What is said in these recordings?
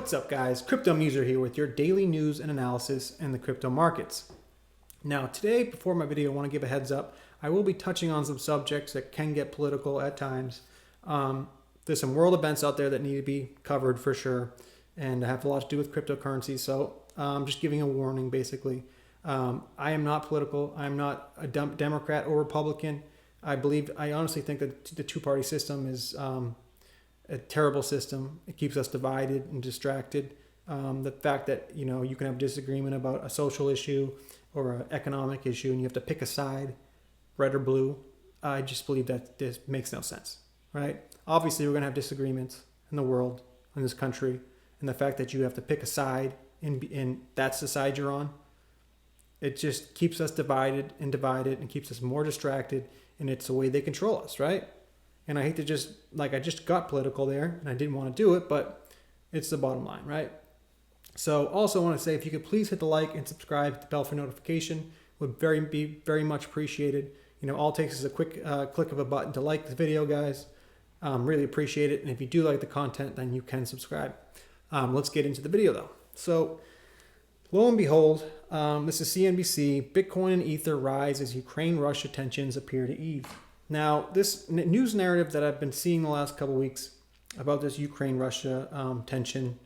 What's up, guys? Crypto Muser here with your daily news and analysis in the crypto markets. Now, today, before my video, I want to give a heads up. I will be touching on some subjects that can get political at times. There's some world events out there that need to be covered for sure, and have a lot to do with cryptocurrency. So, just giving a warning, basically. I am not political. I'm not a Democrat or Republican. I honestly think that the two-party system is a terrible system. It keeps us divided and distracted. The fact that you can have disagreement about a social issue or an economic issue, and you have to pick a side, red or blue. I just believe that this makes no sense, right? Obviously, we're going to have disagreements in the world, in this country, and the fact that you have to pick a side and that's the side you're on, it just keeps us divided and keeps us more distracted, and it's the way they control us, right? And I hate to I just got political there and I didn't want to do it, but it's the bottom line, right? So also want to say, if you could please hit the like and subscribe, hit the bell for notification, would be very much appreciated. All it takes is a quick click of a button to like the video, guys. Really appreciate it. And if you do like the content, then you can subscribe. Let's get into the video though. So lo and behold, this is CNBC, Bitcoin and Ether rise as Ukraine-Russia tensions appear to ease. Now, this news narrative that I've been seeing the last couple of weeks about this Ukraine-Russia tension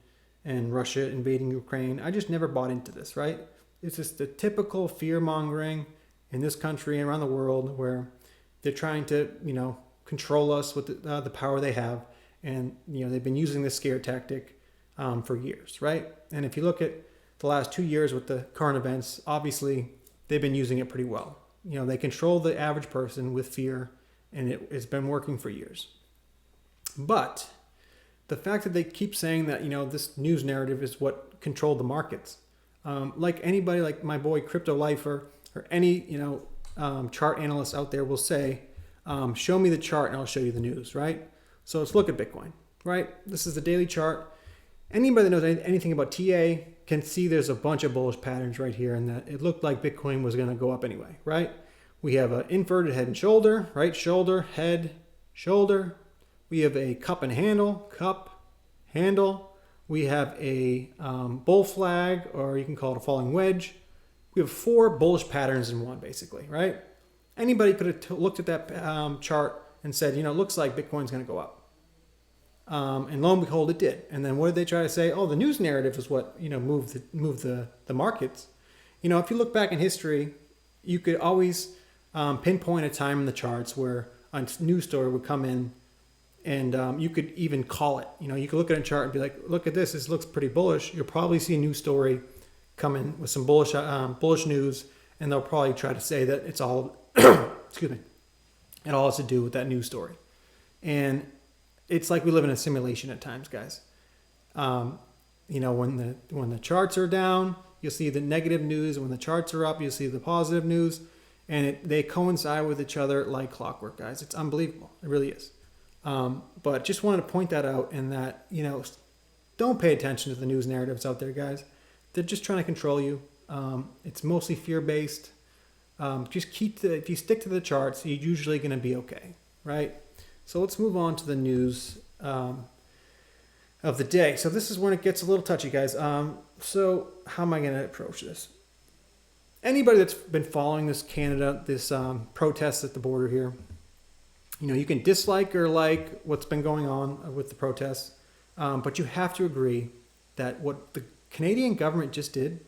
and Russia invading Ukraine, I just never bought into this, right? It's just the typical fear-mongering in this country and around the world where they're trying to, control us with the power they have. And, they've been using this scare tactic for years, right? And if you look at the last 2 years with the current events, obviously they've been using it pretty well. They control the average person with fear, and it's been working for years. But the fact that they keep saying that, this news narrative is what controlled the markets. Like anybody, like my boy Crypto Lifer or any, chart analyst out there will say, show me the chart and I'll show you the news, right? So let's look at Bitcoin, right? This is the daily chart. Anybody that knows anything about TA can see there's a bunch of bullish patterns right here, and that it looked like Bitcoin was going to go up anyway, right? We have an inverted head and shoulder, right? Shoulder, head, shoulder. We have a cup and handle, cup, handle. We have a bull flag, or you can call it a falling wedge. We have 4 bullish patterns in one, basically, right? Anybody could have looked at that chart and said, it looks like Bitcoin's going to go up. And lo and behold, it did. And then what did they try to say? Oh, the news narrative is what moved the markets. If you look back in history, you could always pinpoint a time in the charts where a news story would come in, and you could even call it. You could look at a chart and be like, "Look at this. This looks pretty bullish." You'll probably see a news story come in with some bullish news, and they'll probably try to say that it's all excuse me, it all has to do with that news story. And it's like we live in a simulation at times, guys. When the charts are down, you'll see the negative news. When the charts are up, you'll see the positive news. And they coincide with each other like clockwork, guys. It's unbelievable. It really is. But just wanted to point that out, and that, don't pay attention to the news narratives out there, guys. They're just trying to control you. It's mostly fear-based. If you stick to the charts, you're usually going to be okay, right? So let's move on to the news of the day. So this is when it gets a little touchy, guys. So how am I going to approach this? Anybody that's been following this protests at the border here, you can dislike or like what's been going on with the protests, but you have to agree that what the Canadian government just did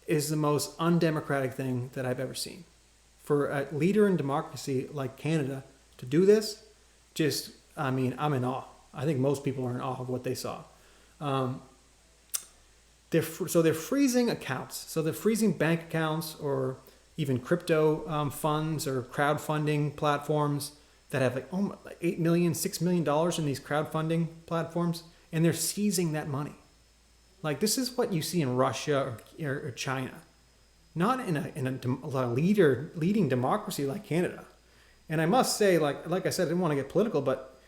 is the most undemocratic thing that I've ever seen. For a leader in democracy like Canada to do this, I'm in awe. I think most people are in awe of what they saw. They're freezing accounts. So they're freezing bank accounts, or even crypto funds or crowdfunding platforms that have like $8 million, $6 million in these crowdfunding platforms, and they're seizing that money. Like, this is what you see in Russia or China, not in a leading democracy like Canada. And I must say, like I said, I didn't want to get political, but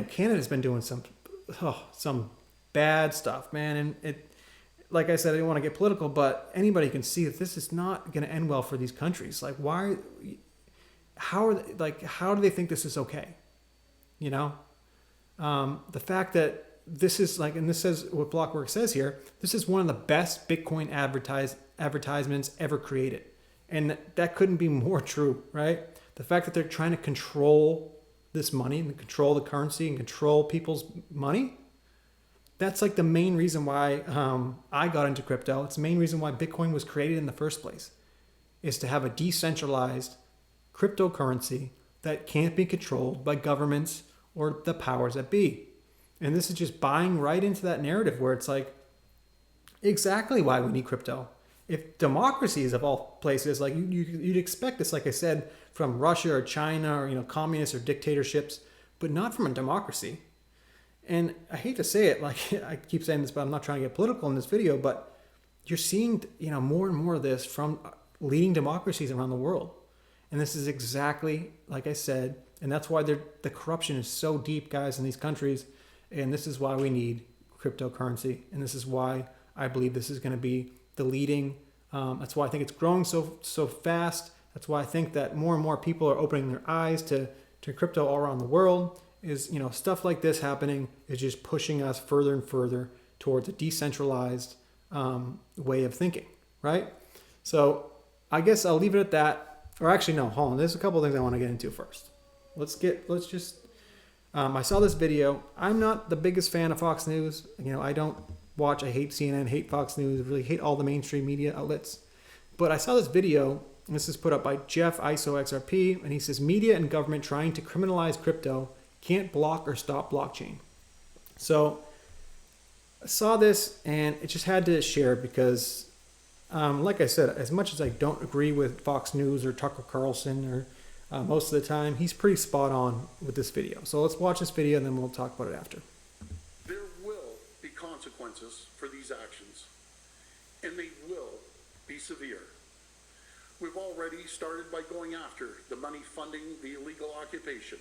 Canada's been doing some bad stuff, man. And it, like I said, I didn't want to get political, but anybody can see that this is not going to end well for these countries. Like, how do they think this is okay? The fact that this is like, and this says what Blockwork says here, this is one of the best Bitcoin advertisements ever created. And that couldn't be more true, right? The fact that they're trying to control this money and control the currency and control people's money, that's like the main reason why I got into crypto. It's the main reason why Bitcoin was created in the first place, is to have a decentralized cryptocurrency that can't be controlled by governments or the powers that be. And this is just buying right into that narrative where it's like exactly why we need crypto. If democracies of all places, like you'd expect this, like I said, from Russia or China or communists or dictatorships, but not from a democracy. And I hate to say it, like I keep saying this, but I'm not trying to get political in this video, but you're seeing more and more of this from leading democracies around the world. And this is exactly like I said, and that's why the corruption is so deep, guys, in these countries. And this is why we need cryptocurrency. And this is why I believe this is going to be the leading. That's why I think it's growing so fast. That's why I think that more and more people are opening their eyes to crypto all around the world. Is stuff like this happening is just pushing us further and further towards a decentralized way of thinking, right? So I guess I'll leave it at that. Or actually, no, hold on. There's a couple of things I want to get into first. I saw this video. I'm not the biggest fan of Fox News. I don't watch. I hate CNN, hate Fox News, really hate all the mainstream media outlets. But I saw this video, and this is put up by Jeff ISOXRP, and he says, media and government trying to criminalize crypto can't block or stop blockchain. So I saw this, and it just had to share because, like I said, as much as I don't agree with Fox News or Tucker Carlson or most of the time, he's pretty spot on with this video. So let's watch this video and then we'll talk about it after. There will be consequences for these actions, and they will be severe. We've already started by going after the money funding the illegal occupation.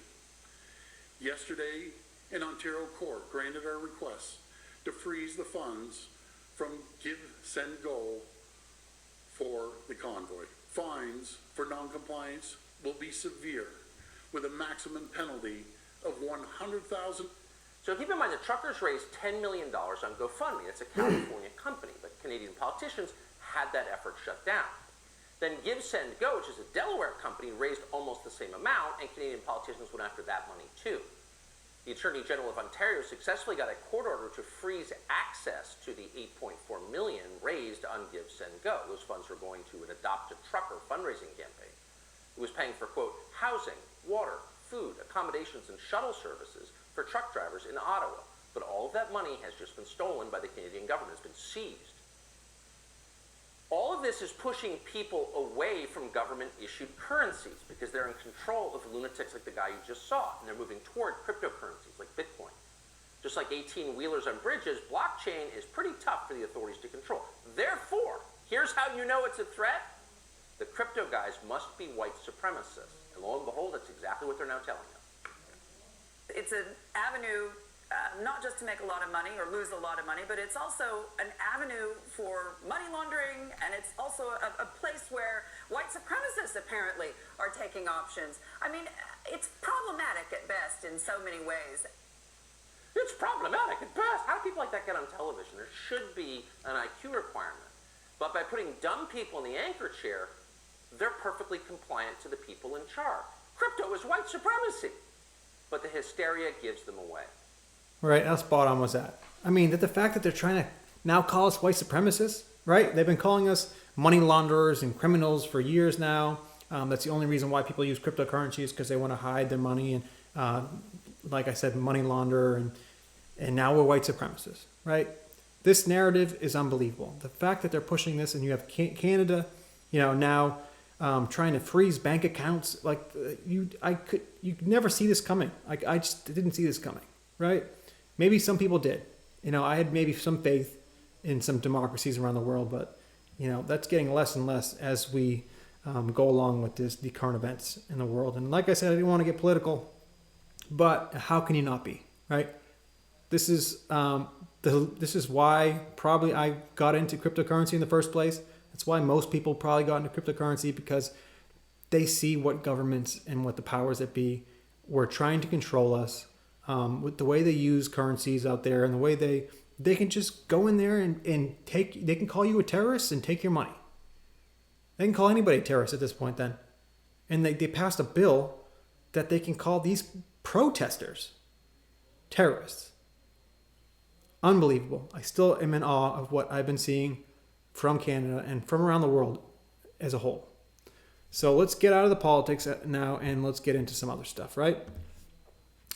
Yesterday, an Ontario court granted our request to freeze the funds from Give, Send, Go for the convoy. Fines for non-compliance will be severe, with a maximum penalty of $100,000. So keep in mind, the truckers raised $10 million on GoFundMe. That's a California company, but Canadian politicians had that effort shut down. Then Give, Send, Go, which is a Delaware company, raised almost the same amount, and Canadian politicians went after that money too. The Attorney General of Ontario successfully got a court order to freeze access to the $8.4 million raised on Give, Send, Go. Those funds were going to an Adopt a Trucker fundraising campaign. It was paying for, quote, housing, water, food, accommodations, and shuttle services for truck drivers in Ottawa. But all of that money has just been stolen by the Canadian government. It's been seized. All of this is pushing people away from government-issued currencies because they're in control of lunatics like the guy you just saw, and they're moving toward cryptocurrencies like Bitcoin. Just like 18-wheelers on bridges, blockchain is pretty tough for the authorities to control. Therefore, here's how you know it's a threat. The crypto guys must be white supremacists. And lo and behold, that's exactly what they're now telling us. It's an avenue not just to make a lot of money or lose a lot of money, but it's also an avenue for money laundering, and it's also a place where white supremacists apparently are taking options. I mean, it's problematic at best in so many ways. It's problematic at best. How do people like that get on television? There should be an IQ requirement. But by putting dumb people in the anchor chair, they're perfectly compliant to the people in charge. Crypto is white supremacy. But the hysteria gives them away. Right, how spot on was that? I mean, the fact that they're trying to now call us white supremacists, right? They've been calling us money launderers and criminals for years now. That's the only reason why people use cryptocurrencies, because they want to hide their money and, like I said, money launder, and now we're white supremacists, right? This narrative is unbelievable. The fact that they're pushing this, and you have Canada, now trying to freeze bank accounts, like you could never see this coming. I just didn't see this coming, right? Maybe some people did. I had maybe some faith in some democracies around the world, but that's getting less and less as we go along with the current events in the world. And like I said, I didn't want to get political, but how can you not be, right? This is why probably I got into cryptocurrency in the first place. That's why most people probably got into cryptocurrency, because they see what governments and what the powers that be were trying to control us. with the way they use currencies out there and the way they can just go in there and they can call you a terrorist and take your money. They can call anybody a terrorist at this point then. And they passed a bill that they can call these protesters terrorists. Unbelievable. I still am in awe of what I've been seeing from Canada and from around the world as a whole. So let's get out of the politics now and let's get into some other stuff, right?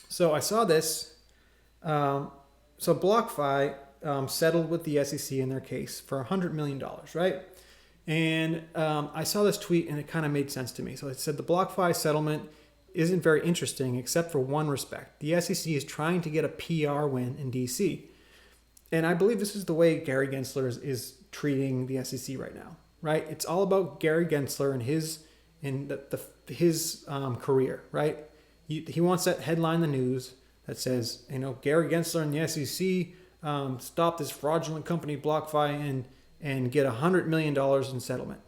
So I saw this. So BlockFi settled with the SEC in their case for $100 million, right? And I saw this tweet and it kind of made sense to me. So it said the BlockFi settlement isn't very interesting except for one respect. The SEC is trying to get a PR win in DC. And I believe this is the way Gary Gensler is treating the SEC right now, right? It's all about Gary Gensler and his career, right? He wants that headline in the news that says, Gary Gensler and the SEC stop this fraudulent company BlockFi and get $100 million in settlement.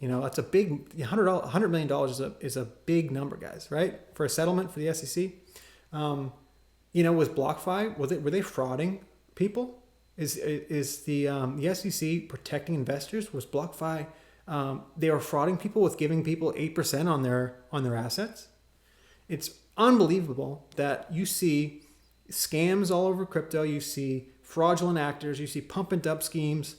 That's a big $100 million is a big number, guys, right? For a settlement for the SEC. Was BlockFi, were they frauding people? Is the SEC protecting investors? Was BlockFi they were frauding people with giving people 8% on their assets? It's unbelievable that you see scams all over crypto, you see fraudulent actors, you see pump and dump schemes,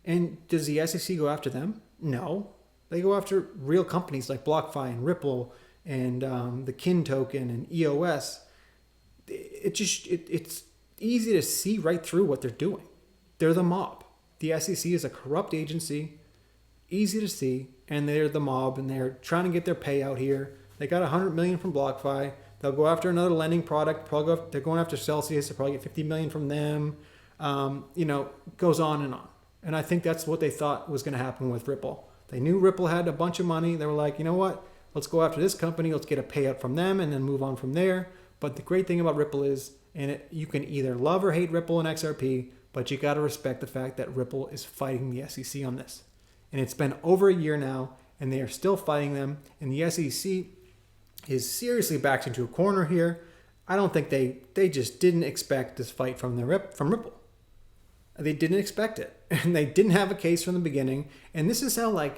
and does the SEC go after them? No. They go after real companies like BlockFi and Ripple and the Kin token and EOS. It's easy to see right through what they're doing. They're the mob. The SEC is a corrupt agency, easy to see, and they're the mob, and they're trying to get their payout here. They got $100 million from BlockFi. They'll go after another lending product. They're going after Celsius. They'll probably get $50 million from them. Goes on and on. And I think that's what they thought was going to happen with Ripple. They knew Ripple had a bunch of money. They were like, you know what? Let's go after this company. Let's get a payout from them and then move on from there. But the great thing about Ripple is, you can either love or hate Ripple and XRP, but you got to respect the fact that Ripple is fighting the SEC on this. And it's been over a year now, and they are still fighting them. And the SEC is seriously backed into a corner here. I don't think they just didn't expect this fight from Ripple. They didn't expect it, and they didn't have a case from the beginning. And this is how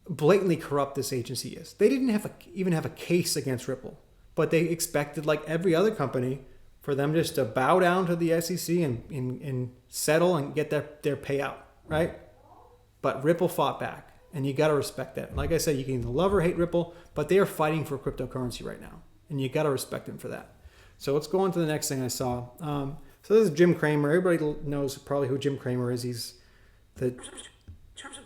blatantly corrupt this agency is. They didn't even have a case against Ripple, but they expected, like every other company, for them just to bow down to the SEC and settle and get their payout, right? But Ripple fought back, and you got to respect that. Like I said, you can either love or hate Ripple, but they are fighting for cryptocurrency right now, and you got to respect them for that. So let's go on to the next thing I saw. So this is Jim Cramer. Everybody knows probably who Jim Cramer is. He's the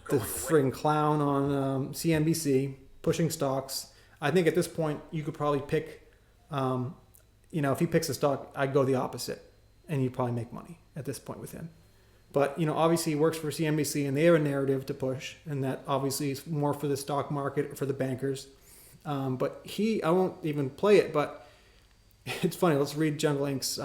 friggin' clown on CNBC, pushing stocks. I think at this point, you could probably pick, if he picks a stock, I'd go the opposite, and you'd probably make money at this point with him. But, obviously he works for CNBC, and they have a narrative to push, and that obviously is more for the stock market or for the bankers. But I won't even play it, but it's funny. Let's read Jungle Inc.'s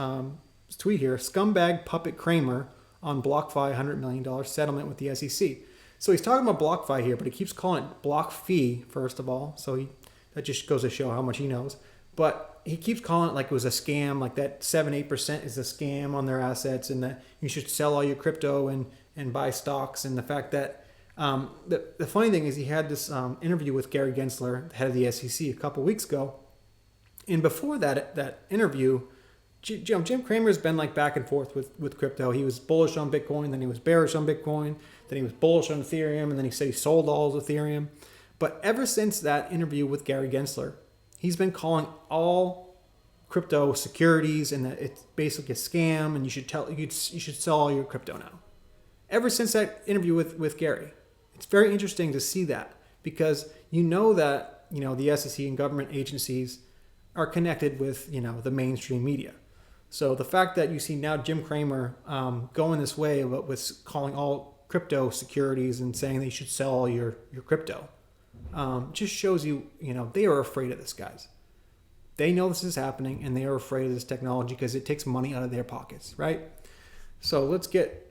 tweet here. Scumbag puppet Cramer on BlockFi $100 million settlement with the SEC. So he's talking about BlockFi here, but he keeps calling it BlockFi, first of all. So that just goes to show how much he knows. But he keeps calling it like it was a scam, like that 7-8% is a scam on their assets, and that you should sell all your crypto and buy stocks. And the fact that the funny thing is he had this interview with Gary Gensler, the head of the SEC, a couple weeks ago. And before that interview, Jim Cramer's been back and forth with crypto. He was bullish on Bitcoin, then he was bearish on Bitcoin, then he was bullish on Ethereum, and then he said he sold all his Ethereum. But ever since that interview with Gary Gensler, he's been calling all crypto securities and that it's basically a scam, and you should sell all your crypto now. Ever since that interview with Gary, it's very interesting to see that, because that the SEC and government agencies are connected with the mainstream media. So the fact that you see now Jim Cramer going this way with calling all crypto securities and saying that you should sell all your crypto just shows they are afraid of this, guys. They know this is happening, and they are afraid of this technology because it takes money out of their pockets, right? So let's get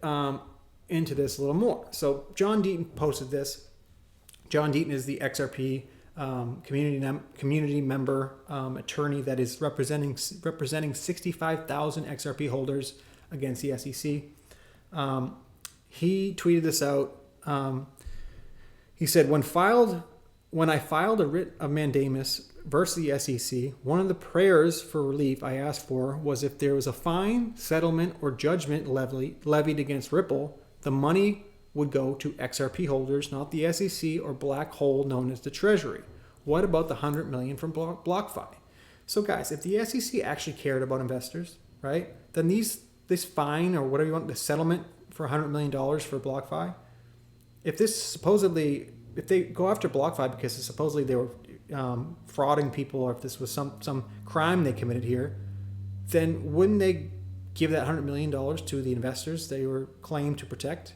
into this a little more. So John Deaton posted this. John Deaton is the XRP community member attorney that is representing 65,000 XRP holders against the SEC. He tweeted this out. He said, when I filed a writ of mandamus versus the SEC, one of the prayers for relief I asked for was if there was a fine, settlement, or judgment levied against Ripple, the money would go to XRP holders, not the SEC or black hole known as the Treasury. What about the $100 million from BlockFi? So guys, if the SEC actually cared about investors, right, then this fine or whatever you want, the settlement for $100 million for BlockFi, if they go after BlockFi because supposedly they were frauding people, or if this was some crime they committed here, then wouldn't they give that $100 million to the investors they were claimed to protect?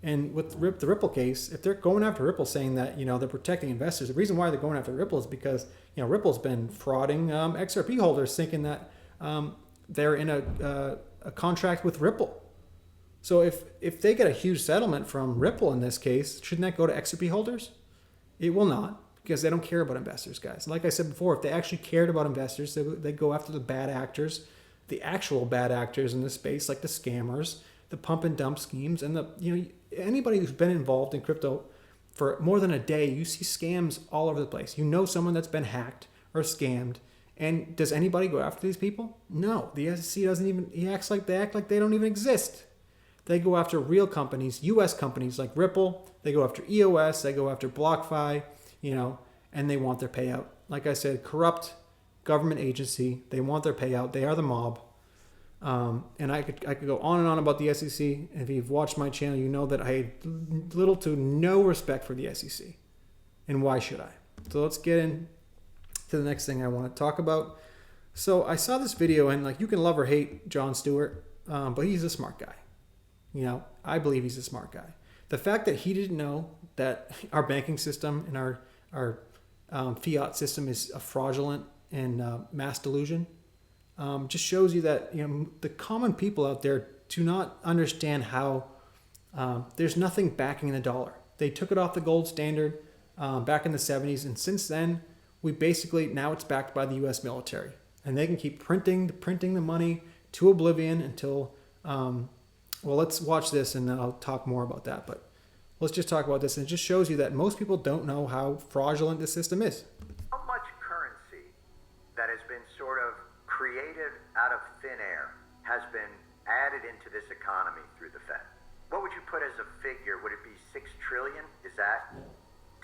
And with the Ripple case, if they're going after Ripple saying that, they're protecting investors, the reason why they're going after Ripple is because, Ripple's been frauding XRP holders thinking that they're in a contract with Ripple. So if they get a huge settlement from Ripple in this case, shouldn't that go to XRP holders? It will not, because they don't care about investors, guys. Like I said before, if they actually cared about investors, they'd go after the bad actors, the actual bad actors in this space, like the scammers, the pump and dump schemes, and anybody who's been involved in crypto for more than a day, you see scams all over the place. You know someone that's been hacked or scammed. And does anybody go after these people? No. The SEC they act like they don't even exist. They go after real companies, US companies like Ripple. They go after EOS. They go after BlockFi, and they want their payout. Like I said, corrupt government agency. They want their payout. They are the mob. And I could go on and on about the SEC. If you've watched my channel, you know that I had little to no respect for the SEC. And why should I? So let's get into the next thing I want to talk about. So I saw this video, and you can love or hate Jon Stewart, but he's a smart guy. I believe he's a smart guy. The fact that he didn't know that our banking system and our fiat system is a fraudulent and mass delusion just shows you that the common people out there do not understand how there's nothing backing the dollar. They took it off the gold standard back in the 70s, and since then now it's backed by the U.S. military, and they can keep printing the money to oblivion until well, let's watch this and then I'll talk more about that. But let's just talk about this, and it just shows you that most people don't know how fraudulent the system is. How much currency that has been sort of created out of thin air has been added into this economy through the Fed? What would you put as a figure? Would it be 6 trillion? Is that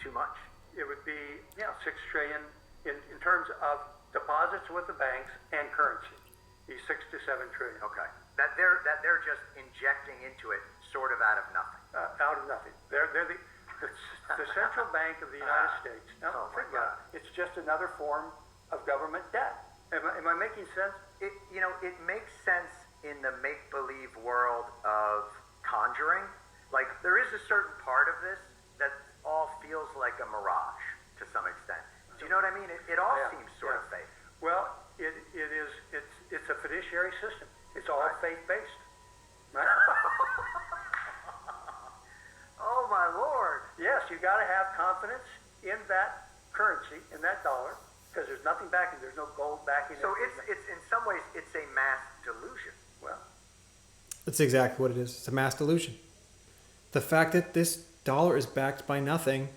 too much? It would be, 6 trillion in terms of deposits with the banks and currency. Be 6 to 7 trillion. Okay. That they're just injecting into it sort of out of nothing. Out of nothing. They're the central bank of the United States. No, Oh my think about God. it. It's just another form of government debt. Am I making sense? It makes sense in the make-believe world of Conjuring. Like, there is a certain part of this that all feels like a mirage to some extent. Do you know what I mean? It all Yeah, seems sort of yeah. fake. Well, it's a fiduciary system. It's all Right. faith-based. Right? Oh my Lord! Yes, you got to have confidence in that currency, in that dollar, because there's nothing backing. There's no gold backing. So it. it's in some ways it's a mass delusion. Well, That's exactly what it is. It's a mass delusion. The fact that this dollar is backed by nothing,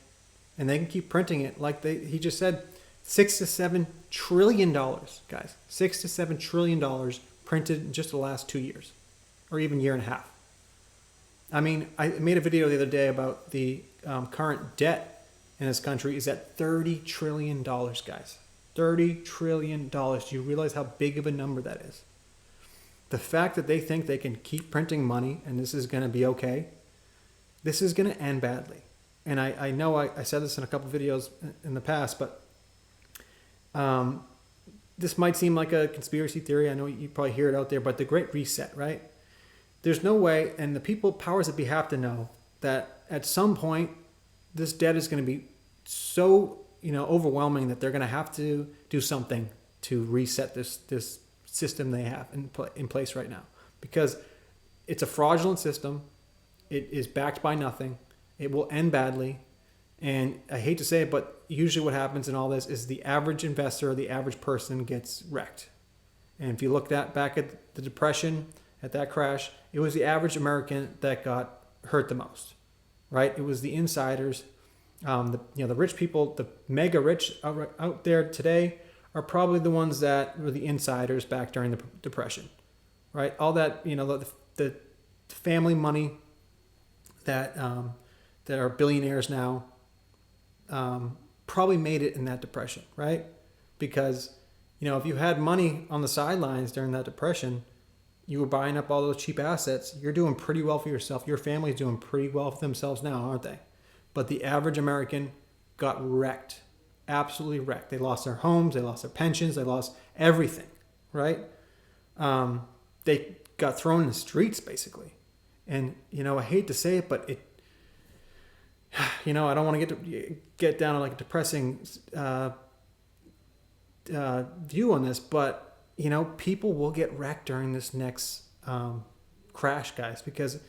and they can keep printing it he just said, $6 to $7 trillion, guys. $6 to $7 trillion printed in just the last 2 years, or even year and a half. I mean, I made a video the other day about the current debt in this country is at $30 trillion, guys. $30 trillion. Do you realize how big of a number that is? The fact that they think they can keep printing money and this is going to be okay, this is going to end badly. And I know I said this in a couple videos in the past, but this might seem like a conspiracy theory. I know you probably hear it out there, but the Great Reset, right? There's no way, and the powers that be have to know that at some point this debt is going to be so overwhelming that they're going to have to do something to reset this system they have in place right now, because it's a fraudulent system. It is backed by nothing. It will end badly, And I hate to say it, but usually what happens in all this is the average investor or the average person gets wrecked. And if you look back at the Depression, at that crash, it was the average American that got hurt the most, right? It was the insiders, the rich people, the mega rich out there today are probably the ones that were the insiders back during the Depression, right? All that, the family money that are billionaires now probably made it in that Depression, right? Because, if you had money on the sidelines during that Depression, you were buying up all those cheap assets, you're doing pretty well for yourself. Your family's doing pretty well for themselves now, aren't they? But the average American got wrecked, absolutely wrecked. They lost their homes, they lost their pensions, they lost everything, right? They got thrown in the streets, basically. And, I hate to say it, but I don't want to get down on like a depressing view on this, but people will get wrecked during this next crash, guys, because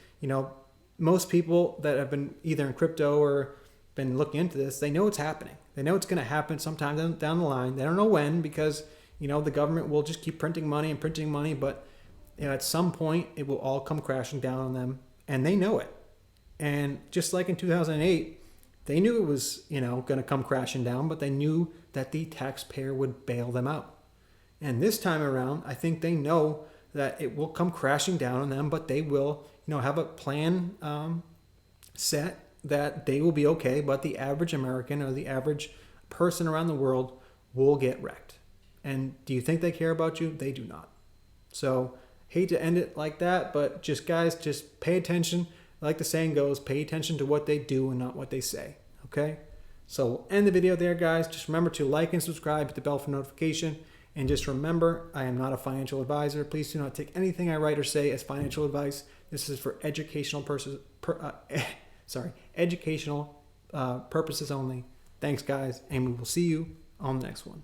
most people that have been either in crypto or been looking into this, they know it's happening. They know it's going to happen sometime down the line. They don't know when, because the government will just keep printing money, but at some point it will all come crashing down on them, and they know it. And just like in 2008, they knew it was, going to come crashing down, but they knew that the taxpayer would bail them out. And this time around, I think they know that it will come crashing down on them, but they will, have a plan set that they will be okay, but the average American or the average person around the world will get wrecked. And do you think they care about you? They do not. So, hate to end it like that, but just pay attention. Like the saying goes, pay attention to what they do and not what they say. Okay? So we'll end the video there, guys. Just remember to like and subscribe, hit the bell for notification. And just remember, I am not a financial advisor. Please do not take anything I write or say as financial advice. This is for educational purposes only. Thanks, guys, and we will see you on the next one.